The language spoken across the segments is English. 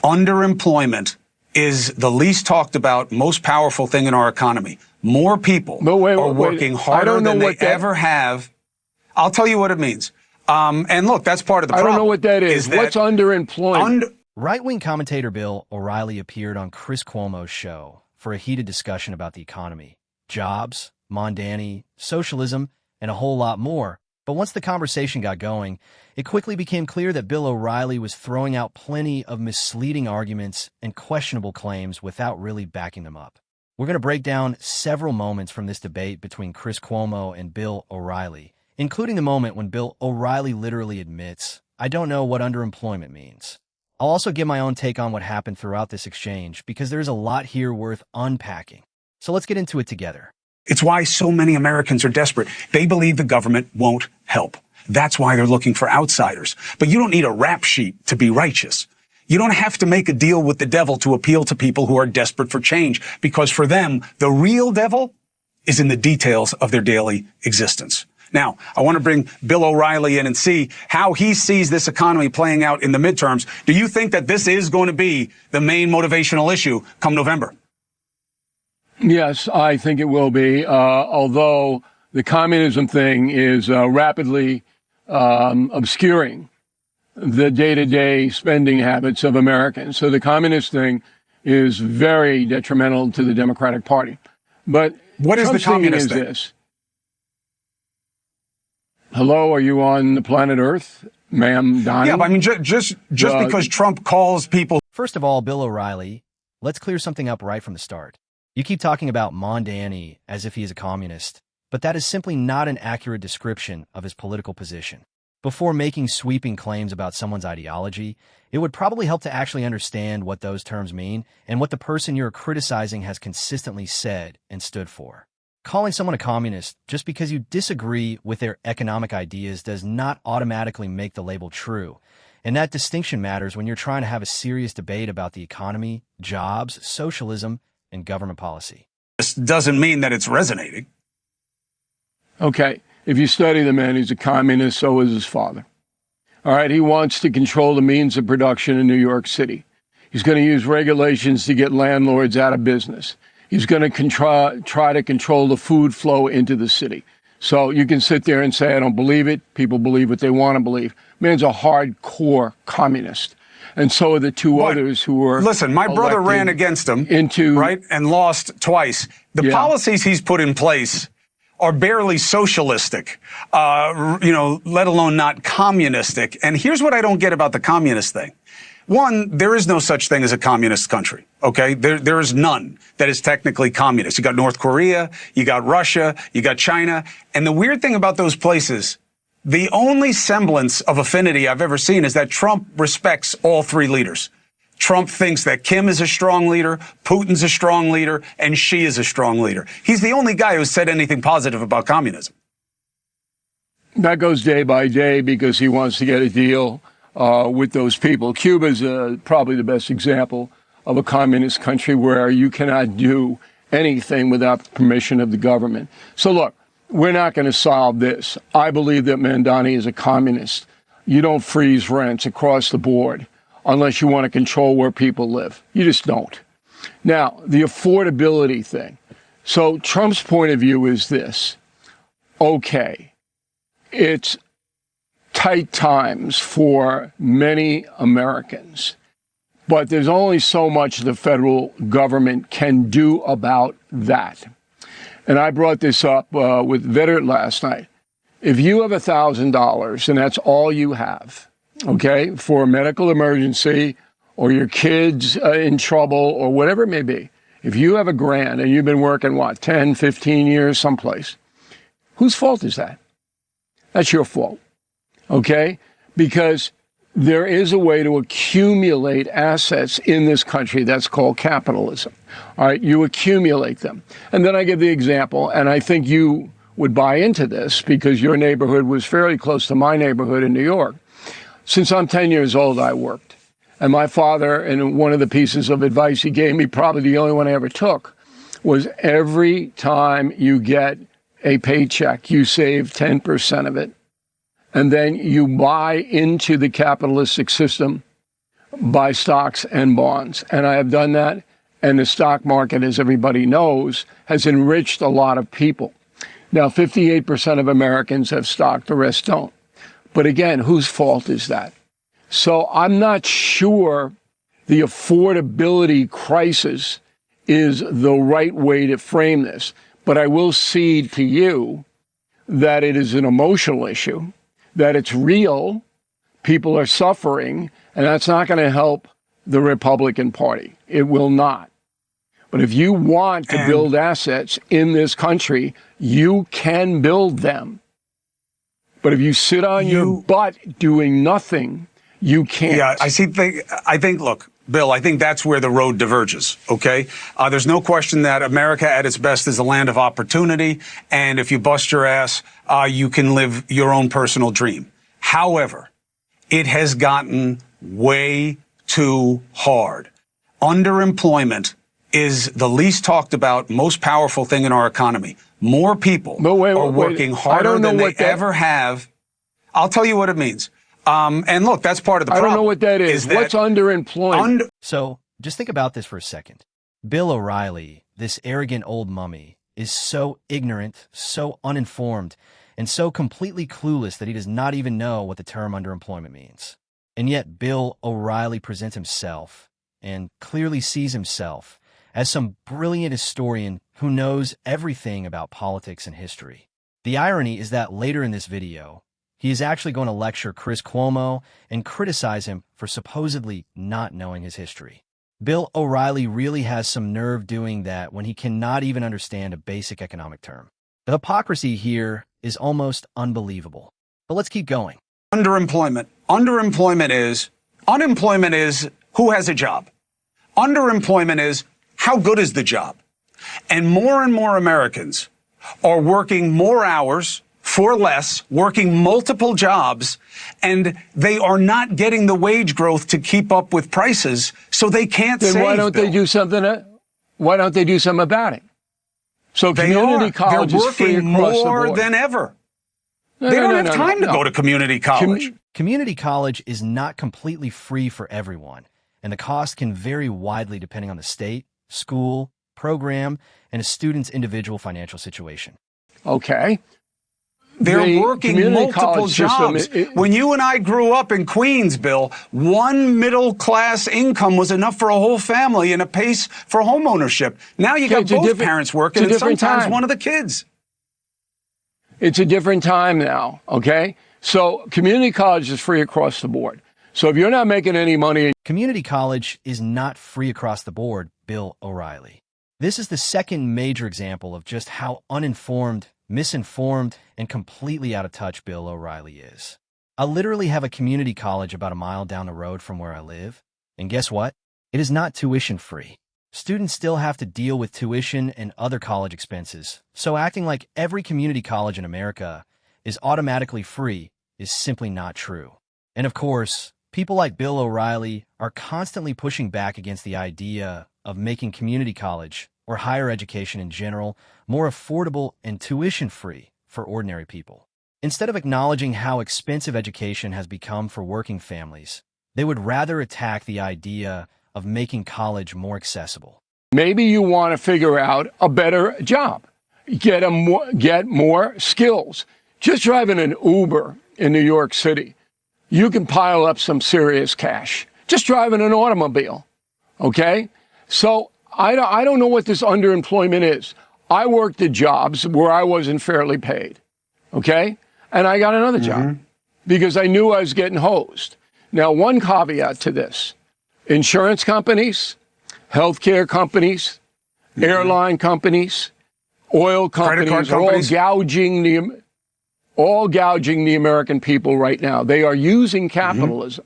Underemployment is the least talked about, most powerful thing in our economy. More people are working harder than they ever have. I'll tell you what it means. And look, that's part of the problem. I don't know what that is. What's underemployment? Right-wing commentator Bill O'Reilly appeared on Chris Cuomo's show for a heated discussion about the economy, jobs, Mondani, socialism, and a whole lot more. But once the conversation got going, it quickly became clear that Bill O'Reilly was throwing out plenty of misleading arguments and questionable claims without really backing them up. We're going to break down several moments from this debate between Chris Cuomo and Bill O'Reilly, including the moment when Bill O'Reilly literally admits, "I don't know what underemployment means." I'll also give my own take on what happened throughout this exchange because there's a lot here worth unpacking. So let's get into it together. It's why so many Americans are desperate. They believe the government won't help. That's why they're looking for outsiders. But you don't need a rap sheet to be righteous. You don't have to make a deal with the devil to appeal to people who are desperate for change, because for them, the real devil is in the details of their daily existence. Now, I want to bring Bill O'Reilly in and see how he sees this economy playing out in the midterms. Do you think that this is going to be the main motivational issue come November? Yes, I think it will be, although the communism thing is rapidly obscuring the day-to-day spending habits of Americans. So the communist thing is very detrimental to the Democratic Party. But what is the communist thing? This. Hello, are you on the planet Earth, ma'am, Donnie? Yeah, but I mean, just because Trump calls people... First of all, Bill O'Reilly, let's clear something up right from the start. You keep talking about Mondani as if he is a communist, but that is simply not an accurate description of his political position. Before making sweeping claims about someone's ideology, it would probably help to actually understand what those terms mean and what the person you're criticizing has consistently said and stood for. Calling someone a communist just because you disagree with their economic ideas does not automatically make the label true. And that distinction matters when you're trying to have a serious debate about the economy, jobs, socialism, and government policy. This doesn't mean that it's resonating. Okay, if you study the man, he's a communist, so is his father. All right, he wants to control the means of production in New York City. He's going to use regulations to get landlords out of business. He's going to try to control the food flow into the city. So you can sit there and say, I don't believe it. People believe what they want to believe. Man's a hardcore communist. And so are the two others who were... Listen, my brother ran against him, right, and lost twice. The policies he's put in place are barely socialistic, let alone not communistic. And here's what I don't get about the communist thing. One, there is no such thing as a communist country, okay? There is none that is technically communist. You got North Korea, you got Russia, you got China. And the weird thing about those places, the only semblance of affinity I've ever seen is that Trump respects all three leaders. Trump thinks that Kim is a strong leader, Putin's a strong leader, and Xi is a strong leader. He's the only guy who's said anything positive about communism. That goes day by day because he wants to get a deal with those people. Cuba is probably the best example of a communist country where you cannot do anything without permission of the government. So look, we're not going to solve this. I believe that Mondani is a communist. You don't freeze rents across the board unless you want to control where people live. You just don't. Now, the affordability thing. So Trump's point of view is this. Okay, it's tight times for many Americans, but there's only so much the federal government can do about that. And I brought this up with Veteran last night. If you have $1,000 and that's all you have, okay, for a medical emergency or your kid's in trouble or whatever it may be, if you have $1,000 and you've been working, 10, 15 years someplace, whose fault is that? That's your fault, okay? Because there is a way to accumulate assets in this country that's called capitalism. All right, you accumulate them. And then I give the example, and I think you would buy into this because your neighborhood was fairly close to my neighborhood in New York. Since I'm 10 years old, I worked. And my father, and one of the pieces of advice he gave me, probably the only one I ever took, was every time you get a paycheck, you save 10% of it. And then you buy into the capitalistic system buy stocks and bonds. And I have done that. And the stock market, as everybody knows, has enriched a lot of people. Now, 58% of Americans have stock, the rest don't. But again, whose fault is that? So I'm not sure the affordability crisis is the right way to frame this. But I will cede to you that it is an emotional issue, that it's real, people are suffering, and that's not going to help the Republican Party. It will not. But if you want to build assets in this country, you can build them. But if you sit on your butt doing nothing, you can't. Yeah, I think, look, Bill, I think that's where the road diverges, okay? There's no question that America at its best is a land of opportunity, and if you bust your ass, you can live your own personal dream. However, it has gotten way too hard. Underemployment is the least talked about, most powerful thing in our economy. More people are working harder than they ever have. I'll tell you what it means. And look, that's part of the problem. I don't know what that is. What's underemployment? So just think about this for a second. Bill O'Reilly, this arrogant old mummy, is so ignorant, so uninformed, and so completely clueless that he does not even know what the term underemployment means. And yet Bill O'Reilly presents himself and clearly sees himself as some brilliant historian who knows everything about politics and history. The irony is that later in this video, he is actually going to lecture Chris Cuomo and criticize him for supposedly not knowing his history. Bill O'Reilly really has some nerve doing that when he cannot even understand a basic economic term. The hypocrisy here is almost unbelievable. But let's keep going. Underemployment. Unemployment is who has a job. Underemployment is how good is the job. And more Americans are working more hours for less, working multiple jobs, and they are not getting the wage growth to keep up with prices, so they can't save. Then why don't they do something? Why don't they do something about it? So community college is free across the board. They're working more than ever. They don't have time to go to community college. Community college is not completely free for everyone, and the cost can vary widely depending on the state, school, program, and a student's individual financial situation. Okay. They're working multiple jobs. When you and I grew up in Queens, Bill, one middle-class income was enough for a whole family and a pace for home ownership. Now you got both parents working and sometimes one of the kids. It's a different time now, okay? So community college is free across the board. So if you're not making any money... Community college is not free across the board, Bill O'Reilly. This is the second major example of just how uninformed, misinformed, and completely out of touch Bill O'Reilly is. I literally have a community college about a mile down the road from where I live, and guess what? It is not tuition free. Students still have to deal with tuition and other college expenses, so acting like every community college in America is automatically free is simply not true. And of course, people like Bill O'Reilly are constantly pushing back against the idea of making community college, or higher education in general, more affordable and tuition-free for ordinary people. Instead of acknowledging how expensive education has become for working families, they would rather attack the idea of making college more accessible. Maybe you want to figure out a better job, get more skills. Just driving an Uber in New York City, you can pile up some serious cash. Just driving an automobile, okay? So I don't know what this underemployment is. I worked at jobs where I wasn't fairly paid, okay? And I got another job because I knew I was getting hosed. Now, one caveat to this. Insurance companies, healthcare companies, airline companies, oil companies are all gouging the American people right now. They are using capitalism.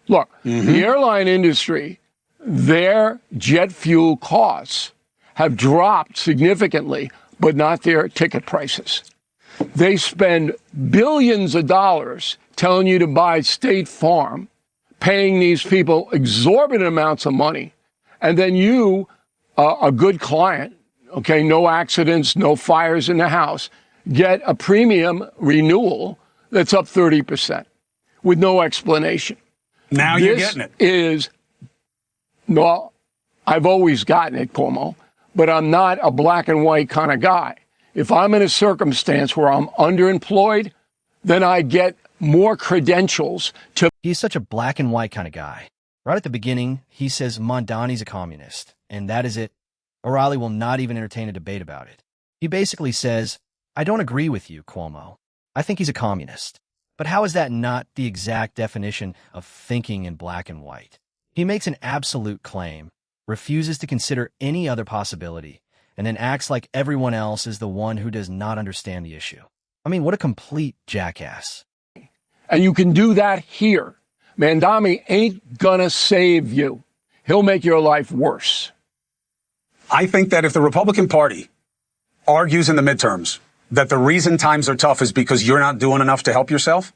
Look, the airline industry, their jet fuel costs have dropped significantly, but not their ticket prices. They spend billions of dollars telling you to buy State Farm, paying these people exorbitant amounts of money, and then you, a good client, okay, no accidents, no fires in the house, get a premium renewal that's up 30% with no explanation. Now you're getting it. Well, I've always gotten it, Cuomo, but I'm not a black and white kind of guy. If I'm in a circumstance where I'm underemployed, then I get more credentials to... He's such a black and white kind of guy. Right at the beginning, he says Mondani's a communist, and that is it. O'Reilly will not even entertain a debate about it. He basically says, I don't agree with you, Cuomo. I think he's a communist. But how is that not the exact definition of thinking in black and white? He makes an absolute claim, refuses to consider any other possibility, and then acts like everyone else is the one who does not understand the issue. I mean, what a complete jackass. And you can do that here. Mondani ain't gonna save you. He'll make your life worse. I think that if the Republican Party argues in the midterms that the reason times are tough is because you're not doing enough to help yourself,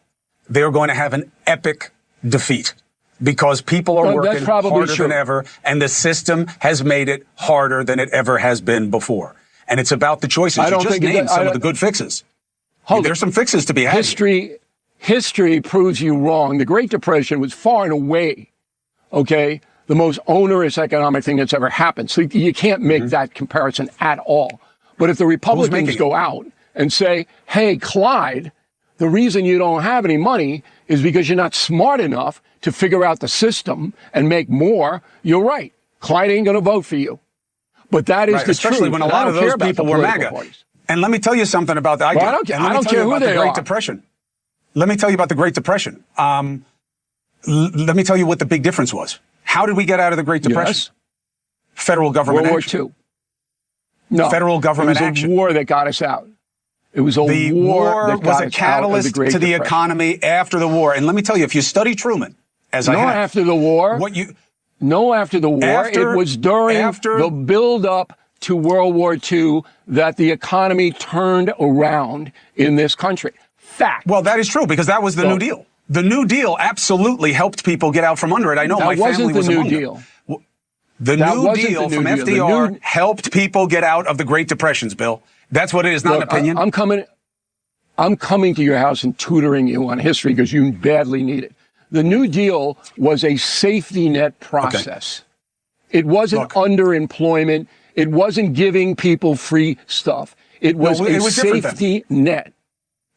they're going to have an epic defeat because people are working harder than ever, and the system has made it harder than it ever has been before. And it's about the choices. You just named some of the good fixes. There's some fixes to be had. History proves you wrong. The Great Depression was far and away, the most onerous economic thing that's ever happened. So you can't make that comparison at all. But if the Republicans go out and say, hey, Clyde, the reason you don't have any money is because you're not smart enough to figure out the system and make more, you're right. Clyde ain't going to vote for you. But that is the truth. Especially when a lot of those people were MAGA. Parties. And let me tell you something about that. I don't care who they are. Depression. Let me tell you about the Great Depression. Let me tell you what the big difference was. How did we get out of the Great Depression? Yes. Federal government action. World War II. No. Federal government action. It was a war that got us out. It was a the war that was a catalyst to the economy after the war. And let me tell you, if you study Truman, after the war. After the war. It was during the build-up to World War II that the economy turned around in this country. Fact. Well, that is true, because that was the New Deal. The New Deal absolutely helped people get out from under it. I know my family was among them. The New Deal from FDR helped people get out of the Great Depressions, Bill. That's what it is, not an opinion. I'm coming to your house and tutoring you on history because you badly need it. The New Deal was a safety net process. Okay. It wasn't underemployment. It wasn't giving people free stuff. It was a safety net.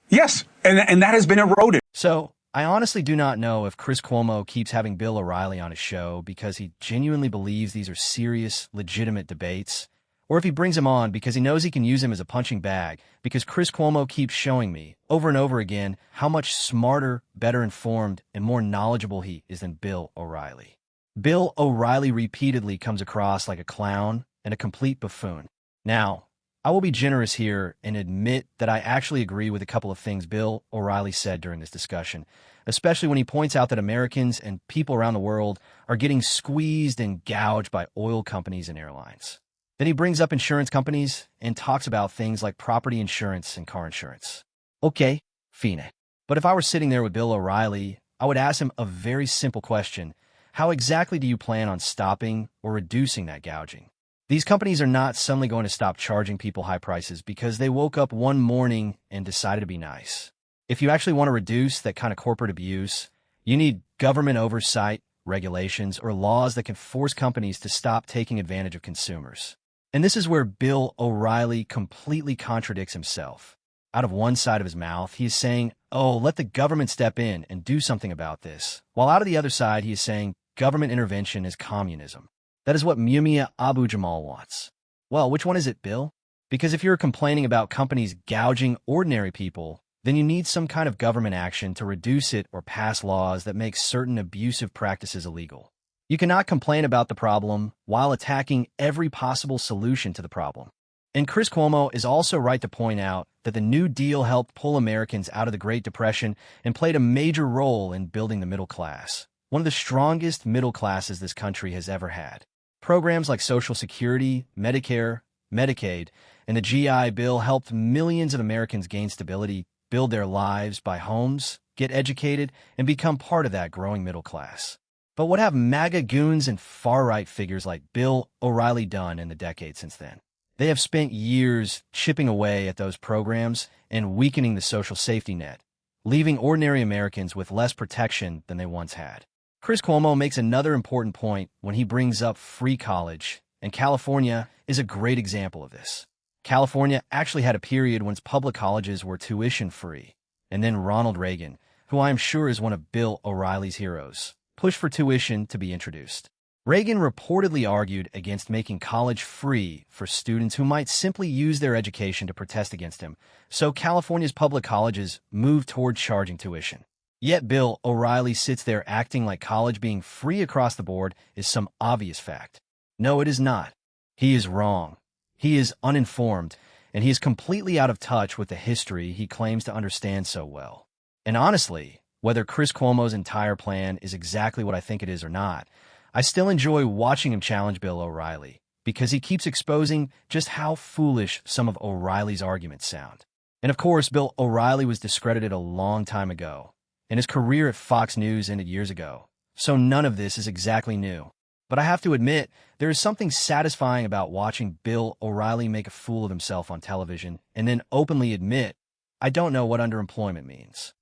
Yes, and that has been eroded. So, I honestly do not know if Chris Cuomo keeps having Bill O'Reilly on his show because he genuinely believes these are serious, legitimate debates, or if he brings him on because he knows he can use him as a punching bag, because Chris Cuomo keeps showing me, over and over again, how much smarter, better informed, and more knowledgeable he is than Bill O'Reilly. Bill O'Reilly repeatedly comes across like a clown and a complete buffoon. Now, I will be generous here and admit that I actually agree with a couple of things Bill O'Reilly said during this discussion, especially when he points out that Americans and people around the world are getting squeezed and gouged by oil companies and airlines. Then he brings up insurance companies and talks about things like property insurance and car insurance. Okay, fine. But if I were sitting there with Bill O'Reilly, I would ask him a very simple question. How exactly do you plan on stopping or reducing that gouging? These companies are not suddenly going to stop charging people high prices because they woke up one morning and decided to be nice. If you actually want to reduce that kind of corporate abuse, you need government oversight, regulations, or laws that can force companies to stop taking advantage of consumers. And this is where Bill O'Reilly completely contradicts himself. Out of one side of his mouth, he is saying, oh, let the government step in and do something about this. While out of the other side, he is saying government intervention is communism. That is what Mumia Abu-Jamal wants. Well, which one is it, Bill? Because if you're complaining about companies gouging ordinary people, then you need some kind of government action to reduce it or pass laws that make certain abusive practices illegal. You cannot complain about the problem while attacking every possible solution to the problem. And Chris Cuomo is also right to point out that the New Deal helped pull Americans out of the Great Depression and played a major role in building the middle class, one of the strongest middle classes this country has ever had. Programs like Social Security, Medicare, Medicaid, and the GI Bill helped millions of Americans gain stability, build their lives, buy homes, get educated, and become part of that growing middle class. But what have MAGA goons and far-right figures like Bill O'Reilly done in the decades since then? They have spent years chipping away at those programs and weakening the social safety net, leaving ordinary Americans with less protection than they once had. Chris Cuomo makes another important point when he brings up free college, and California is a great example of this. California actually had a period when its public colleges were tuition-free, and then Ronald Reagan, who I am sure is one of Bill O'Reilly's heroes, pushed for tuition to be introduced. Reagan reportedly argued against making college free for students who might simply use their education to protest against him, so California's public colleges moved toward charging tuition. Yet Bill O'Reilly sits there acting like college being free across the board is some obvious fact. No, it is not. He is wrong. He is uninformed, and he is completely out of touch with the history he claims to understand so well. And honestly, whether Chris Cuomo's entire plan is exactly what I think it is or not, I still enjoy watching him challenge Bill O'Reilly because he keeps exposing just how foolish some of O'Reilly's arguments sound. And of course, Bill O'Reilly was discredited a long time ago, and his career at Fox News ended years ago, so none of this is exactly new. But I have to admit, there is something satisfying about watching Bill O'Reilly make a fool of himself on television and then openly admit, I don't know what underemployment means.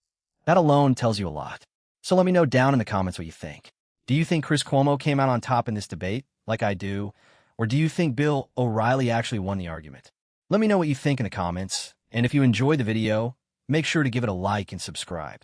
That alone tells you a lot. So let me know down in the comments what you think. Do you think Chris Cuomo came out on top in this debate, like I do, or do you think Bill O'Reilly actually won the argument? Let me know what you think in the comments, and if you enjoyed the video, make sure to give it a like and subscribe.